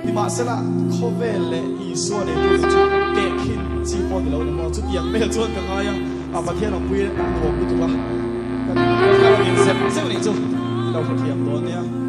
thì mà sẽ là khó về lệ ý xua để tôi chút để khi chỉ có cái lâu mà chút tiền về chút cái ngay à mà thiên là quy đồ quy tụ à cái là nhìn xem này chút đâu phải thiệp đó nhé